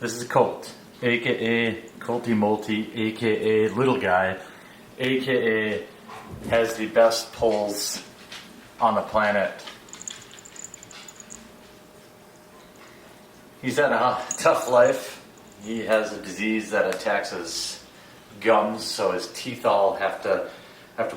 This is Colt, aka Colty Multi, aka Little Guy, aka has the best pulls on the planet. He's had a tough life. He has a disease that attacks his gums, so his teeth all have to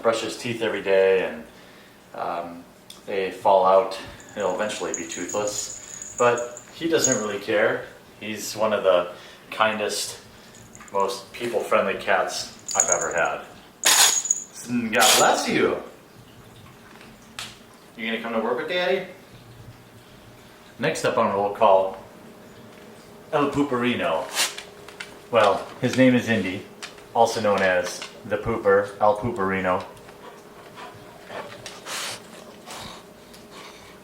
brush his teeth every day, and they fall out. He'll eventually be toothless, but he doesn't really care. He's one of the kindest, most people-friendly cats I've ever had. God bless you. You gonna come to work with Daddy? Next up on roll call, El Pooperino. Well, his name is Indy, also known as the Pooper, El Pooperino.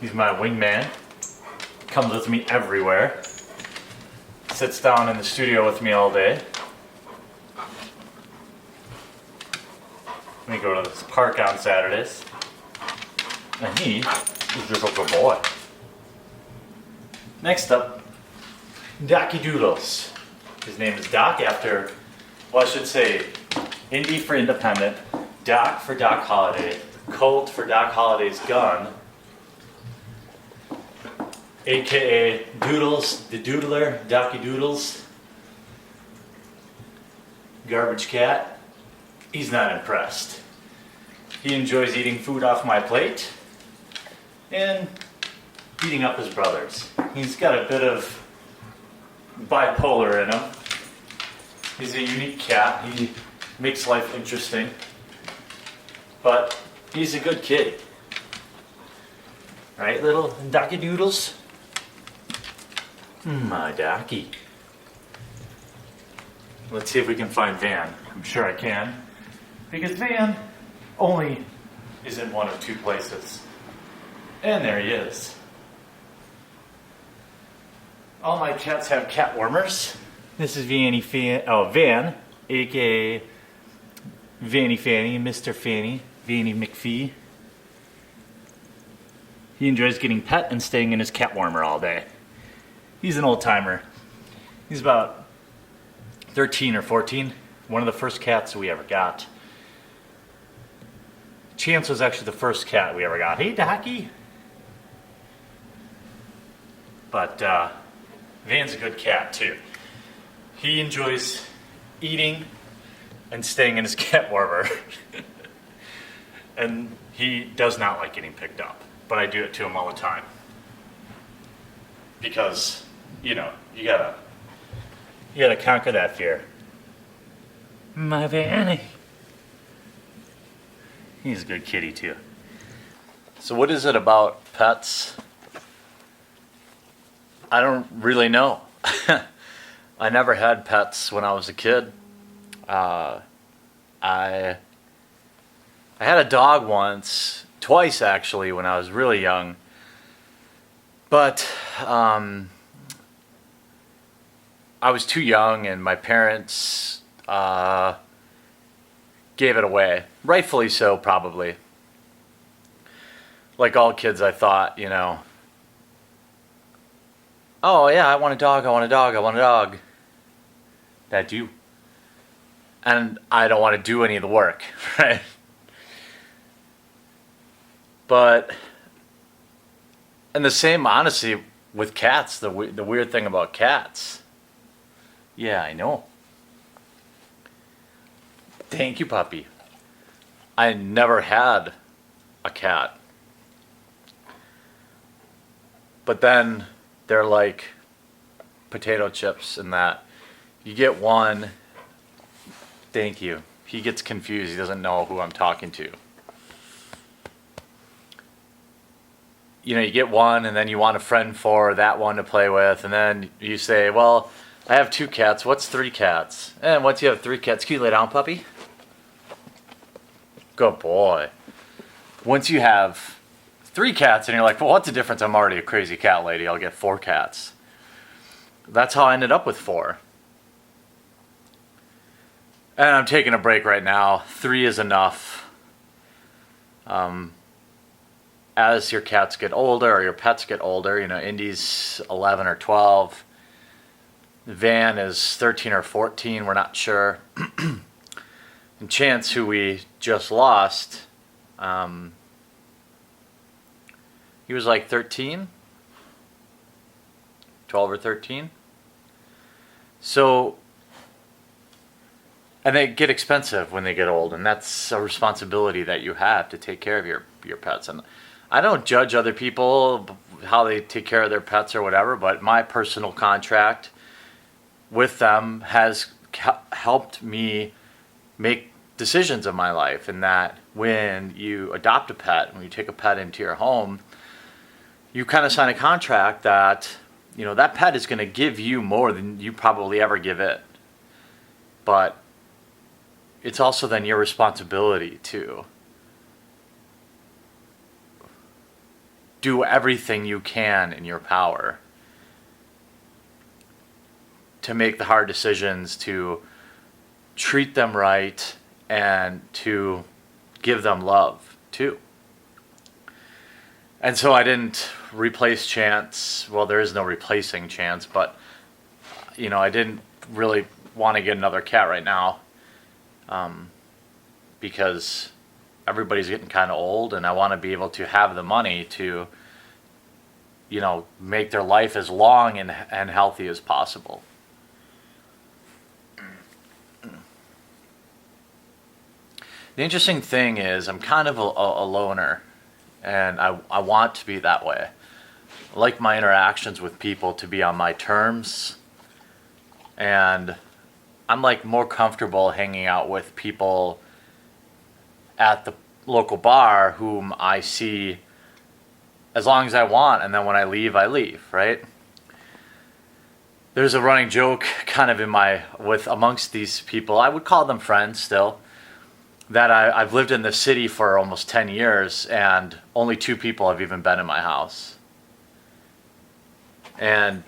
He's my wingman. Comes with me everywhere. Sits down in the studio with me all day. We go to this park on Saturdays. And he is just a good boy. Next up, Doodles. His name is Doc after, well, I should say, Indy for Independent, Doc for Doc Holliday, Colt for Doc Holliday's gun, aka Doodles, the Doodler, Doodles. Garbage cat. He's not impressed. He enjoys eating food off my plate and beating up his brothers. He's got a bit of bipolar in him. He's a unique cat. He makes life interesting. But he's a good kid. Right, little Doodles? My Docky. Let's see if we can find Van. I'm sure I can. Because Van only is in one of two places. And there he is. All my cats have cat warmers. This is Van, aka Vanny Fanny, Mr. Fanny, Vanny McPhee. He enjoys getting pet and staying in his cat warmer all day. He's an old timer. He's about 13 or 14. One of the first cats we ever got. Chance was actually the first cat we ever got. Hey, Docky. But Van's a good cat too. He enjoys eating and staying in his cat warmer. And he does not like getting picked up. But I do it to him all the time. Because, you know, you gotta conquer that fear. My Vanny. He's a good kitty too. So what is it about pets? I don't really know. I never had pets when I was a kid. I had a dog once, twice actually, when I was really young. But I was too young, and my parents gave it away. Rightfully so, probably. Like all kids, I thought, you know, oh yeah, I want a dog, I want a dog, I want a dog. That do. And I don't want to do any of the work, right? But, and the same, honestly, with cats, the weird thing about cats. Yeah, I know. Thank you, puppy. I never had a cat. But then they're like potato chips in that you get one. Thank you. He gets confused. He doesn't know who I'm talking to. You know, you get one, and then you want a friend for that one to play with, and then you say, well, I have 2 cats. What's 3 cats? And once you have 3 cats, can you lay down, puppy? Good boy. Once you have 3 cats, and you're like, well, what's the difference? I'm already a crazy cat lady. I'll get 4 cats. That's how I ended up with 4. And I'm taking a break right now. 3 is enough. As your cats get older, or your pets get older, you know, Indy's 11 or 12. Van is 13 or 14, we're not sure. And Chance, who we just lost, he was like 13, 12 or 13. So, and they get expensive when they get old, and that's a responsibility that you have to take care of your pets. And I don't judge other people, how they take care of their pets or whatever, but my personal contract with them has helped me make decisions in my life, and that when you adopt a pet, when you take a pet into your home, you kind of sign a contract that, you know, that pet is going to give you more than you probably ever give it. But it's also then your responsibility to do everything you can in your power to make the hard decisions, to treat them right, and to give them love too. And so I didn't replace Chance. Well, there is no replacing Chance, but you know, I didn't really want to get another cat right now, because everybody's getting kind of old, and I want to be able to have the money to, you know, make their life as long and healthy as possible. The interesting thing is I'm kind of a loner, and I want to be that way. I like my interactions with people to be on my terms, and I'm like more comfortable hanging out with people at the local bar whom I see as long as I want, and then when I leave, right? There's a running joke kind of amongst these people, I would call them friends still, that I've lived in the city for almost 10 years, and only 2 people have even been in my house. And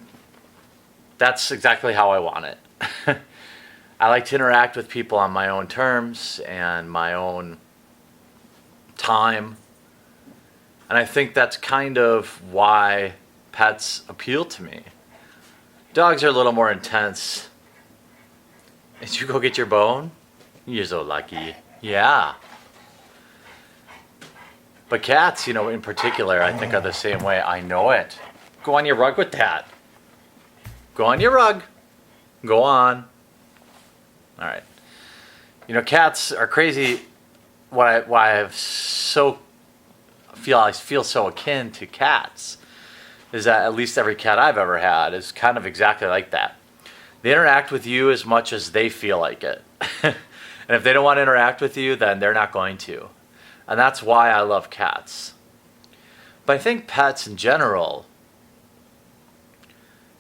that's exactly how I want it. I like to interact with people on my own terms and my own time. And I think that's kind of why pets appeal to me. Dogs are a little more intense. Did you go get your bone? You're so lucky. Yeah. But cats, you know, in particular, I think are the same way. I know it. Go on your rug with that. Go on your rug. Go on. All right. You know, cats are crazy. Why I feel so akin to cats is that at least every cat I've ever had is kind of exactly like that. They interact with you as much as they feel like it. And if they don't want to interact with you, then they're not going to. And that's why I love cats. But I think pets in general,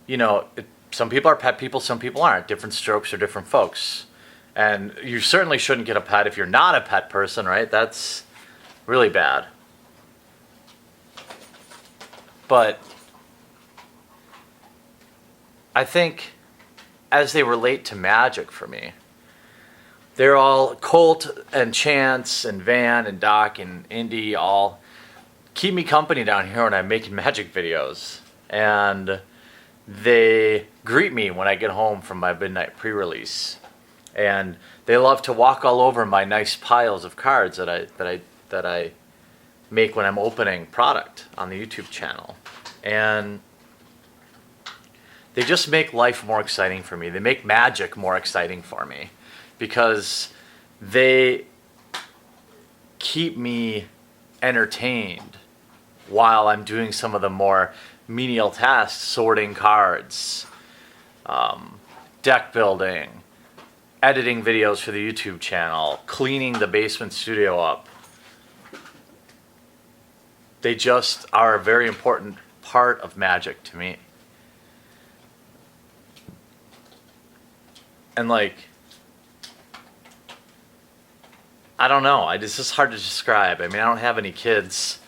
you know, some people are pet people, some people aren't. Different strokes for different folks. And you certainly shouldn't get a pet if you're not a pet person, right? That's really bad. But I think as they relate to magic for me, they're all, Colt and Chance and Van and Doc and Indy all keep me company down here when I'm making magic videos. And they greet me when I get home from my midnight pre-release. And they love to walk all over my nice piles of cards that I make when I'm opening product on the YouTube channel. And they just make life more exciting for me. They make magic more exciting for me, because they keep me entertained while I'm doing some of the more menial tasks, sorting cards, deck building, editing videos for the YouTube channel, cleaning the basement studio up. They just are a very important part of magic to me. And like, I don't know, it's just hard to describe. I mean, I don't have any kids.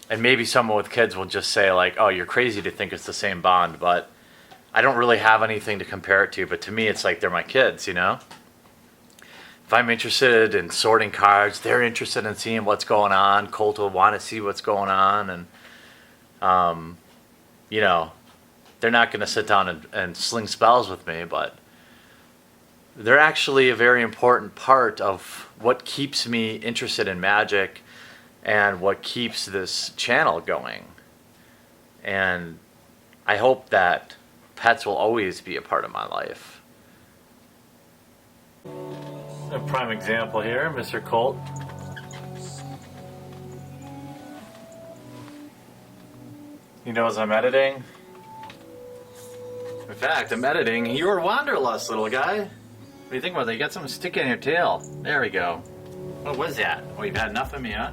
And maybe someone with kids will just say like, oh, you're crazy to think it's the same bond, but I don't really have anything to compare it to. But to me, it's like they're my kids, you know? If I'm interested in sorting cards, they're interested in seeing what's going on. Colt will want to see what's going on. And, you know, they're not going to sit down and sling spells with me, but they're actually a very important part of what keeps me interested in magic and what keeps this channel going. And I hope that pets will always be a part of my life. A prime example here, Mr. Colt. He knows I'm editing. In fact, I'm editing your wanderlust, little guy. What do you think about that? You got something sticking in your tail. There we go. What was that? Oh, you've had enough of me, huh?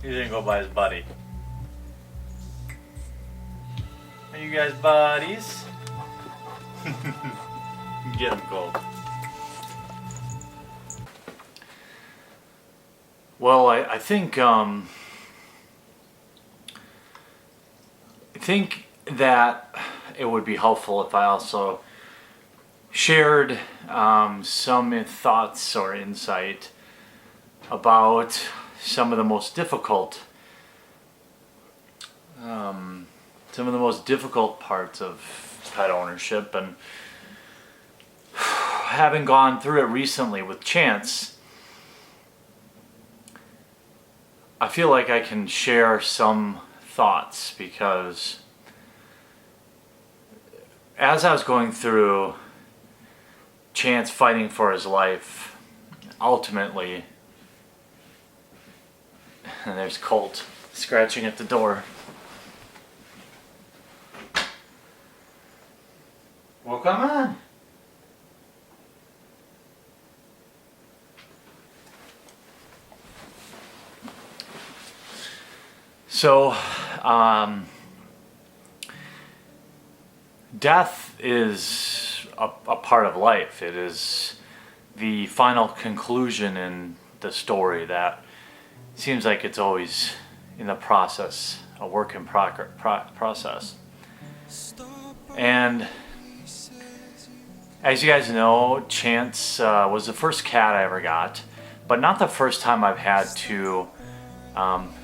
He's gonna go by his buddy. Are you guys buddies? Get him, Colt. Well, I think that it would be helpful if I also shared some thoughts or insight about some of the most difficult parts of pet ownership, and having gone through it recently with Chance, I feel like I can share some thoughts, because as I was going through Chance fighting for his life, ultimately, and there's Colt scratching at the door. Well, come on. So, death is a part of life. It is the final conclusion in the story that seems like it's always in the process, a work in process. And as you guys know, Chance was the first cat I ever got, but not the first time I've had to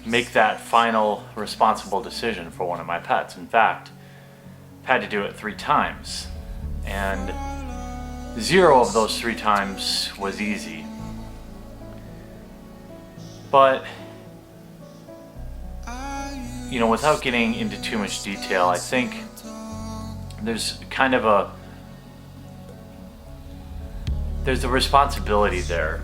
make that final responsible decision for one of my pets. In fact, I've had to do it 3 times, and 0 of those 3 times was easy. But, you know, without getting into too much detail, I think there's kind of there's a responsibility there.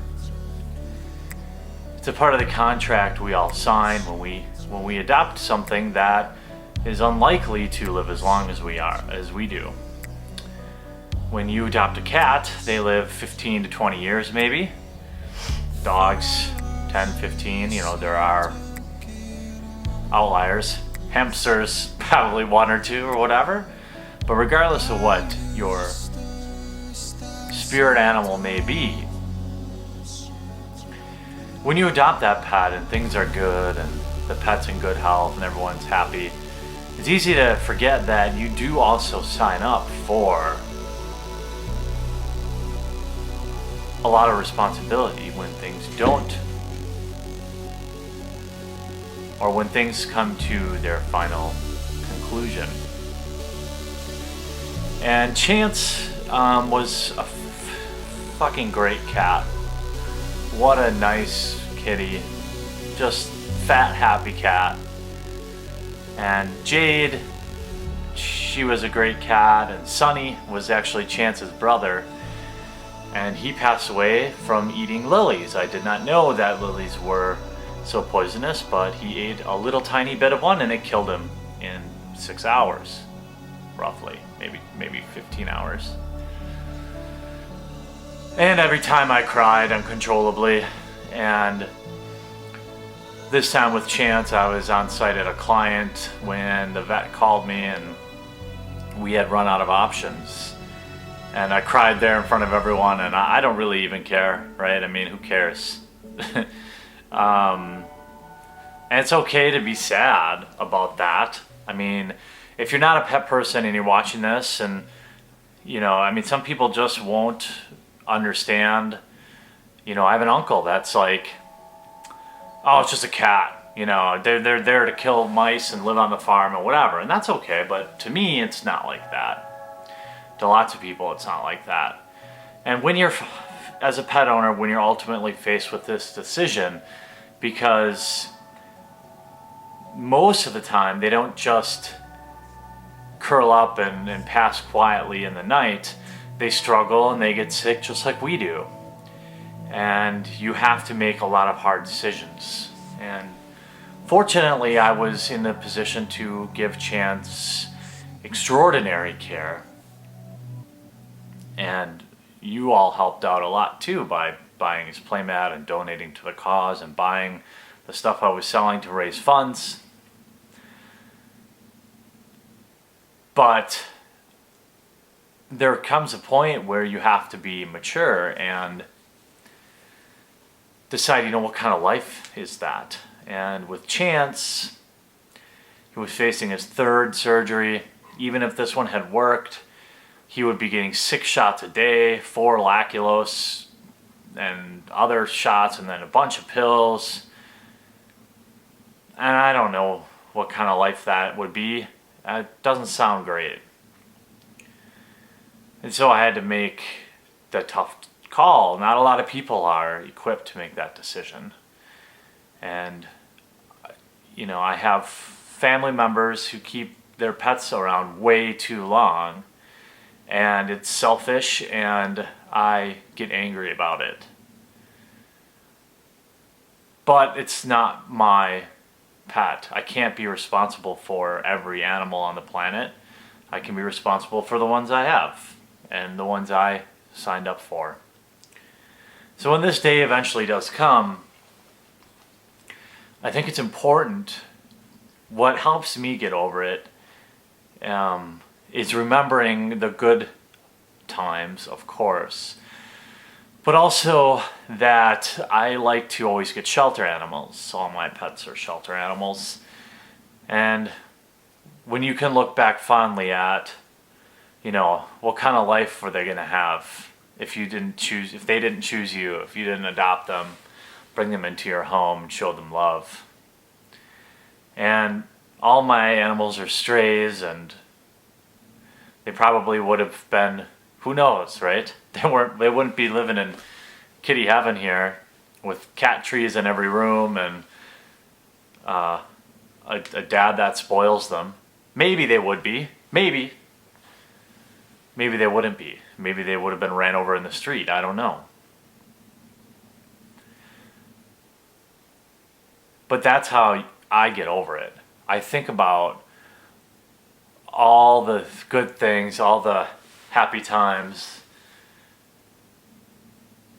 It's a part of the contract we all sign when we adopt something that is unlikely to live as long as we do. When you adopt a cat, they live 15 to 20 years maybe. Dogs, 10, 15, you know, there are outliers. Hamsters, probably 1 or 2 or whatever. But regardless of what your spirit animal may be, when you adopt that pet and things are good and the pet's in good health and everyone's happy, it's easy to forget that you do also sign up for a lot of responsibility when things don't, or when things come to their final conclusion. And Chance was a fucking great cat. What a nice kitty. Just fat, happy cat. And Jade, she was a great cat. And Sonny was actually Chance's brother. And he passed away from eating lilies. I did not know that lilies were so poisonous, but he ate a little tiny bit of one and it killed him in 6 hours, roughly, maybe 15 hours. And every time I cried uncontrollably, and this time with Chance, I was on site at a client when the vet called me and we had run out of options. And I cried there in front of everyone, and I don't really even care, right? I mean, who cares? And it's okay to be sad about that. I mean, if you're not a pet person and you're watching this, and, you know, I mean, some people just won't understand. You know, I have an uncle that's like, oh, it's just a cat. You know, they're there to kill mice and live on the farm or whatever, and that's okay. But to me, it's not like that. To lots of people, it's not like that. And when you're, as a pet owner, when you're ultimately faced with this decision, because most of the time they don't just curl up and pass quietly in the night. They struggle and they get sick just like we do. And you have to make a lot of hard decisions. And fortunately, I was in the position to give Chance extraordinary care. And you all helped out a lot too by buying his playmat and donating to the cause and buying the stuff I was selling to raise funds. But there comes a point where you have to be mature and decide, what kind of life is that? And with Chance, he was facing his third surgery. Even if this one had worked, he would be getting 6 shots a day, 4 lactulose, and other shots, and then a bunch of pills. And I don't know what kind of life that would be. It doesn't sound great. And so I had to make the tough call. Not a lot of people are equipped to make that decision. And, I have family members who keep their pets around way too long. And it's selfish, and I get angry about it. But it's not my pet. I can't be responsible for every animal on the planet. I can be responsible for the ones I have and the ones I signed up for. So when this day eventually does come, I think it's important. What helps me get over it is remembering the good times, of course, but also that I like to always get shelter animals. All my pets are shelter animals. And when you can look back fondly at, what kind of life were they going to have if they didn't choose you, if you didn't adopt them, bring them into your home, and show them love. And all my animals are strays, and they probably would have been, who knows, right? They wouldn't be living in kitty heaven here with cat trees in every room and a dad that spoils them. Maybe they would be. Maybe they wouldn't be. Maybe they would have been ran over in the street. I don't know. But that's how I get over it. I think about all the good things, all the happy times,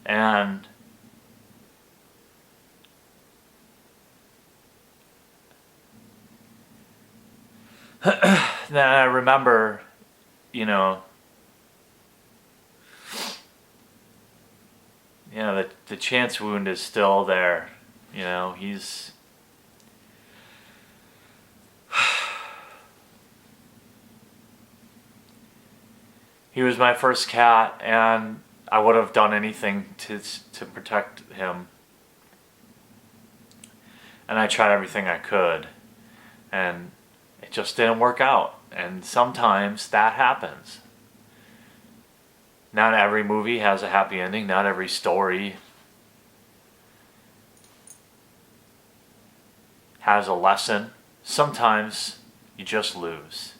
and then I remember, the Chance wound is still there. He's he was my first cat, and I would have done anything to protect him. And I tried everything I could, and it just didn't work out. And sometimes that happens. Not every movie has a happy ending. Not every story has a lesson. Sometimes you just lose.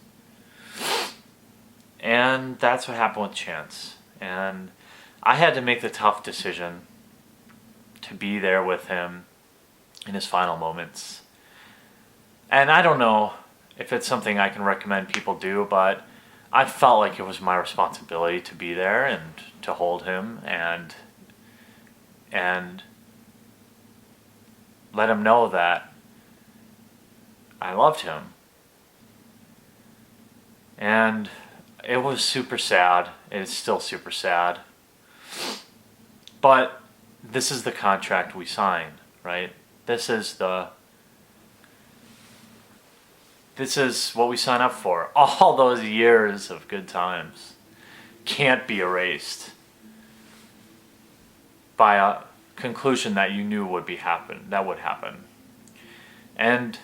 And that's what happened with Chance. And I had to make the tough decision to be there with him in his final moments. And I don't know if it's something I can recommend people do, but I felt like it was my responsibility to be there and to hold him and let him know that I loved him. And it was super sad. It's still super sad. But this is the contract we signed, right? This is what we sign up for. All those years of good times can't be erased by a conclusion that you knew would happen. And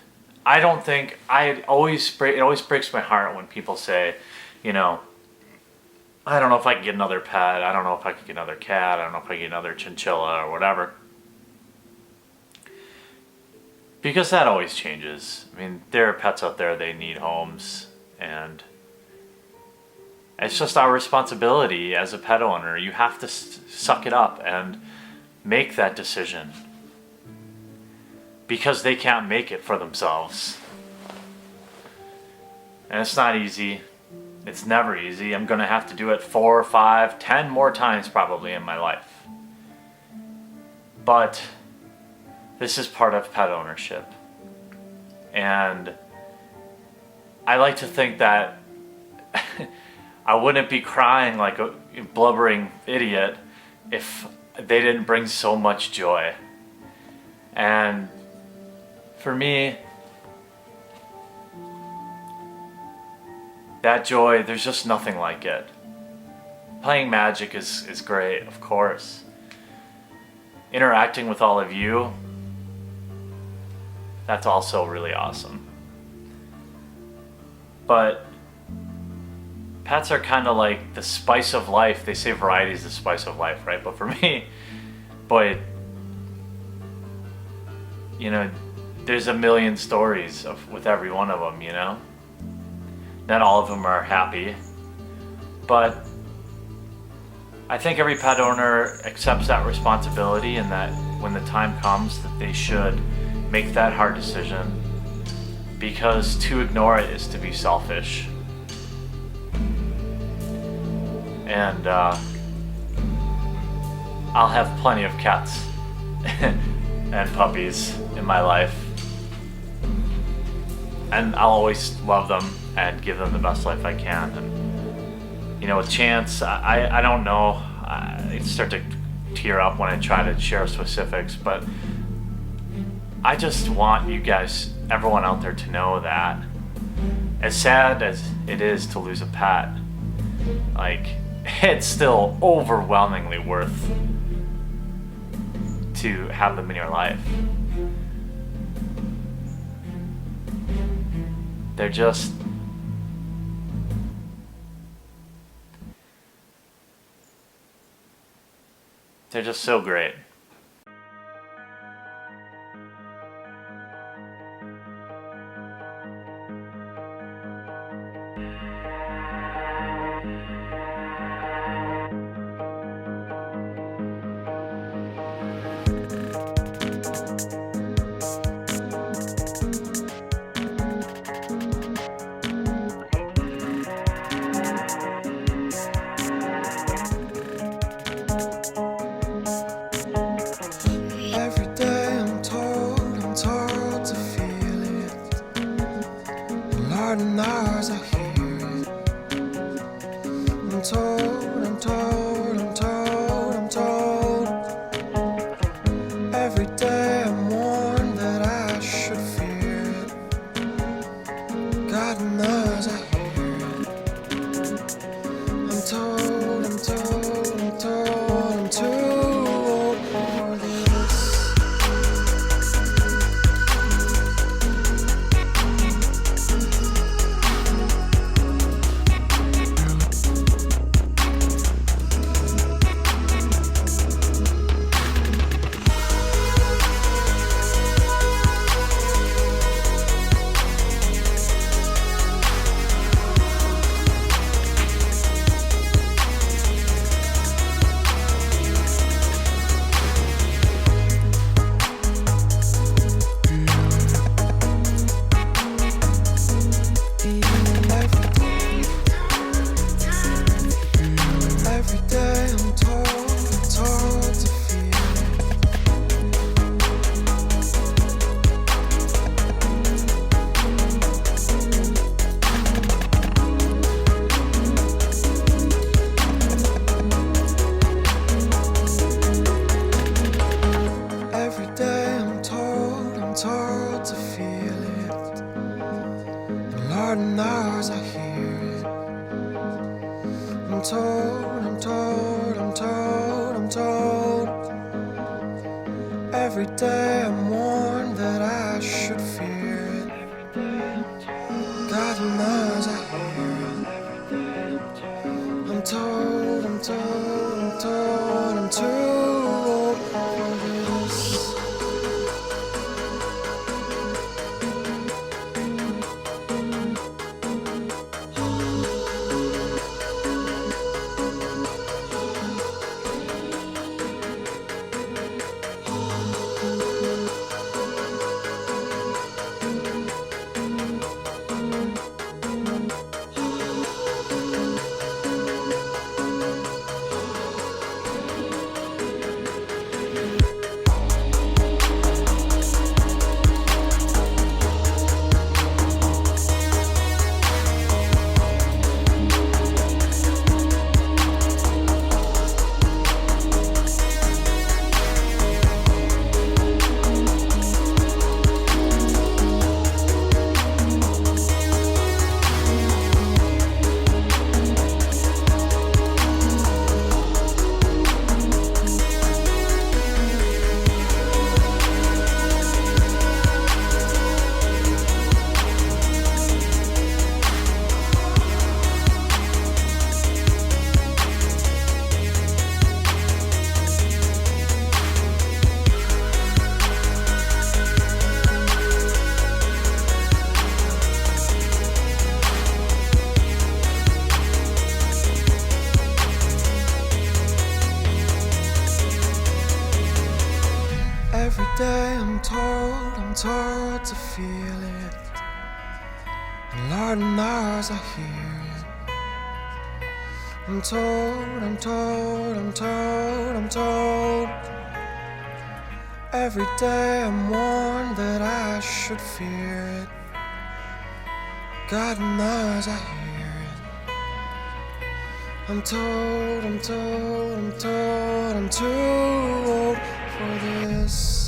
I don't think, it always breaks my heart when people say, you know, I don't know if I can get another pet, I don't know if I can get another cat, I don't know if I can get another chinchilla or whatever. Because that always changes. I mean, there are pets out there, they need homes, and it's just our responsibility as a pet owner. You have to suck it up and make that decision. Because they can't make it for themselves. And it's not easy. It's never easy. I'm gonna have to do it 4, 5, 10 more times probably in my life. But this is part of pet ownership. And I like to think that I wouldn't be crying like a blubbering idiot if they didn't bring so much joy. And for me, that joy, there's just nothing like it. Playing Magic is great, of course. Interacting with all of you, that's also really awesome. But pets are kind of like the spice of life. They say variety is the spice of life, right? But for me, boy, you know, there's a million stories with every one of them, you know? Not all of them are happy, but I think every pet owner accepts that responsibility, and that when the time comes that they should make that hard decision, because to ignore it is to be selfish. And I'll have plenty of cats and puppies in my life, and I'll always love them and give them the best life I can. And you know, with Chance, I don't know, I start to tear up when I try to share specifics, but I just want you guys, everyone out there, to know that as sad as it is to lose a pet, like, it's still overwhelmingly worth to have them in your life. They're just so great. And ours, I hear it. I'm told, I'm told, I'm told, I'm told. Every day I'm warned that I should fear it. God knows I hear it. I'm told, I'm told, I'm told, I'm too old for this. Told to feel it. Lord knows I hear it. I'm told, I'm told, I'm told, I'm told. Every day I'm warned that I should feel feel it. And Lord knows I hear it. I'm told, I'm told, I'm told, I'm told. Every day I'm warned that I should fear it. God knows I hear it. I'm told, I'm told, I'm told, I'm too old for this.